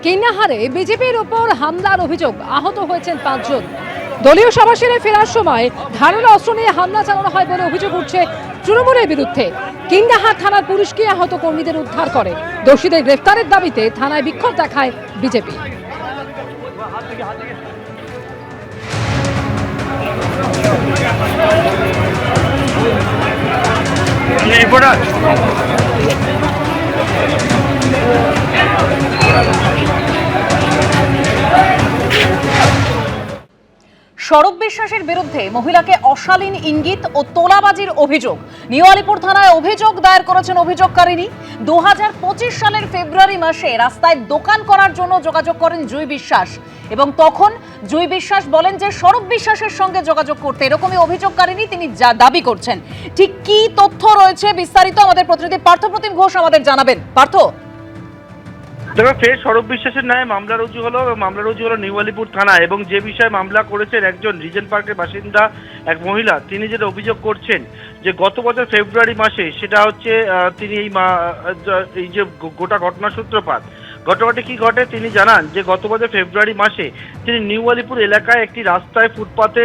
কিন্নাহারে বিজেপির ওপর হামলার অভিযোগ, আহত হয়েছেন 5 জন। দলীয় সভা সেরে ফেরার সময় ধারালো অস্ত্র নিয়ে হামলা চালানো হয় বলে অভিযোগ উঠছে তৃণমূলের বিরুদ্ধে। কিন্নাহার থানার পুলিশকে আহত কর্মীদের উদ্ধার করে। দোষীদের গ্রেফতারের দাবিতে থানায় বিক্ষোভ দেখায় বিজেপি। সৌরভ বিশ্বাসের বিরুদ্ধে মহিলাকে অশালীন ইঙ্গিত ও তোলাবাজির অভিযোগ। নিউ আলিপুর থানায় অভিযোগ দায়ের করেছেন অভিযোগকারিনী। 2025 সালের ফেব্রুয়ারি মাসে রাস্তায় দোকান করার জন্য যোগাযোগ করেন জুঁই বিশ্বাস এবং তখন জুঁই বিশ্বাস বলেন যে সৌরভ বিশ্বাসের সঙ্গে যোগাযোগ করতে, এরকমই অভিযোগকারিনী তিনি যা দাবি করছেন। ঠিক কি তথ্য রয়েছে বিস্তারিত আমাদের প্রতিনিধি পার্থপ্রতিম ঘোষ আমাদের জানাবেন। পার্থ, দেখো, ফের সৌরভ বিশ্বাসের নামে মামলা রুজু হলো নিউ আলিপুর থানা। এবং যে বিষয়ে মামলা করেছেন একজন রিজেন্ট পার্কের বাসিন্দা এক মহিলা, তিনি যেটা অভিযোগ করছেন যে গত বছর ফেব্রুয়ারি মাসে, সেটা হচ্ছে তিনি এই যে গোটা ঘটনার সূত্রপাত, ঘটনাটি কি ঘটে তিনি জানান যে গত বছর ফেব্রুয়ারি মাসে তিনি নিউ আলিপুর এলাকায় একটি রাস্তায় ফুটপাতে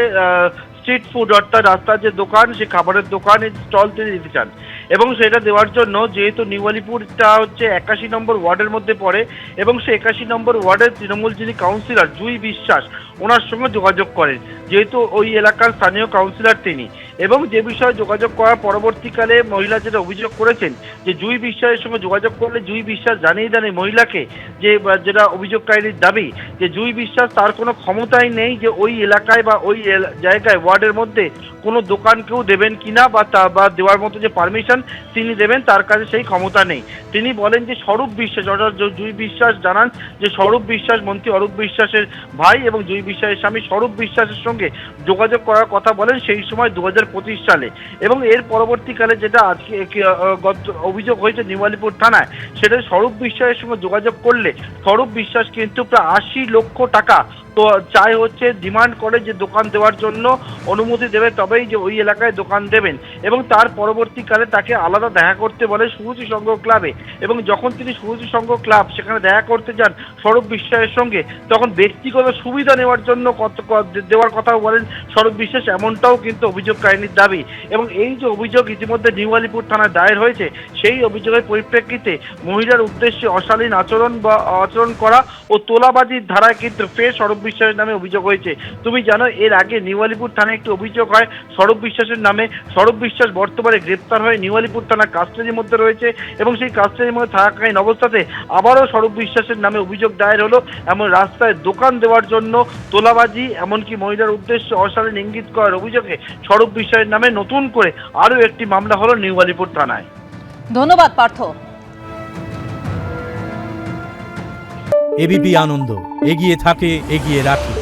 স্ট্রিট ফুড, অর্থাৎ রাস্তার যে দোকান, সে খাবারের দোকানের স্টল তিনি দিতে চান। এবং সেটা দেওয়ার জন্য, যেহেতু নিউ আলিপুরটা হচ্ছে 81 নম্বর ওয়ার্ডের মধ্যে পড়ে এবং সে 81 নম্বর ওয়ার্ডের তৃণমূল যিনি কাউন্সিলর জুঁই বিশ্বাস, ওনার সঙ্গে যোগাযোগ করেন, যেহেতু ওই এলাকার স্থানীয় কাউন্সিলর তিনি। এবং যে বিষয়ে যোগাযোগ করার পরবর্তীকালে মহিলা যেটা অভিযোগ করেছেন যে জুঁই বিশ্বাসের সঙ্গে যোগাযোগ করলে জুঁই বিশ্বাস জানিয়ে দেন মহিলাকে যে, যেটা অভিযোগকারীর দাবি, যে জুঁই বিশ্বাস তার কোনো ক্ষমতাই নেই যে ওই এলাকায় বা ওই জায়গায় ওয়ার্ডের মধ্যে কোনো দোকান কেউ দেবেন কিনা বা দেওয়ার মতো যে পারমিশন তিনি দেবেন, তার কাছে সেই ক্ষমতা নেই। তিনি বলেন যে স্বরূপ বিশ্বাস, অর্থাৎ জুঁই বিশ্বাস জানান যে স্বরূপ বিশ্বাস মন্ত্রী অরূপ বিশ্বাসের ভাই এবং জুঁই বিশ্বাসের স্বামী স্বরূপ বিশ্বাসের সঙ্গে যোগাযোগ করার কথা বলেন সেই সময় 2025 সালে। এবং এর পরবর্তীকালে যেটা আজকে অভিযোগ হয়েছে নিউ আলিপুর থানায়, সেটা স্বরূপ বিশ্বাসের সঙ্গে যোগাযোগ করলে স্বরূপ বিশ্বাস কিন্তু প্রায় 80 লক্ষ টাকা তো চাই হচ্ছে, ডিমান্ড করে যে দোকান দেওয়ার জন্য অনুমতি দেবে, তবেই যে ওই এলাকায় দোকান দেবেন। এবং তার পরবর্তীকালে তাকে আলাদা দেখা করতে বলে সুরুচি সংঘ ক্লাবে। এবং যখন তিনি সুরুচি সংঘ ক্লাব সেখানে দেখা করতে যান সৌরভ বিশ্বাসের সঙ্গে, তখন ব্যক্তিগত সুবিধা নেওয়ার জন্য দেওয়ার কথাও বলেন সৌরভ বিশ্বাস, এমনটাও কিন্তু অভিযোগকারিনীর দাবি। এবং এই যে অভিযোগ ইতিমধ্যে নিউ আলিপুর থানায় দায়ের হয়েছে, সেই অভিযোগের পরিপ্রেক্ষিতে মহিলার উদ্দেশ্যে অশালীন আচরণ করা ও তোলাবাজির ধারায় কিন্তু ফের সৌরভ বিশ্বাসের নামে অভিযোগ হয়েছে। তুমি জানো, এর আগে নিউ আলিপুর থানায় একটি অভিযোগ হয় সৌরভ বিশ্বাসের নামে। সৌরভ বিশ্বাস বর্তমানে গ্রেপ্তার হয়ে নিউ আলিপুর থানা কাস্টাডির মধ্যে রয়েছে এবং সেই কাস্টাডির মধ্যে থাকাকালীন অবস্থাতে আবারও সৌরভ বিশ্বাসের নামে অভিযোগ দায়ের হলো। এমন রাস্তায় দোকান দেওয়ার জন্য তোলাবাজি, এমনকি মহিলার উদ্দেশ্যে অশালীন ইঙ্গিত করার অভিযোগে সৌরভ বিশ্বাসের নামে নতুন করে আরও একটি মামলা হলো নিউ আলিপুর থানায়। ধন্যবাদ পার্থ। এবিপি আনন্দ, এগিয়ে থাকে, এগিয়ে রাখে।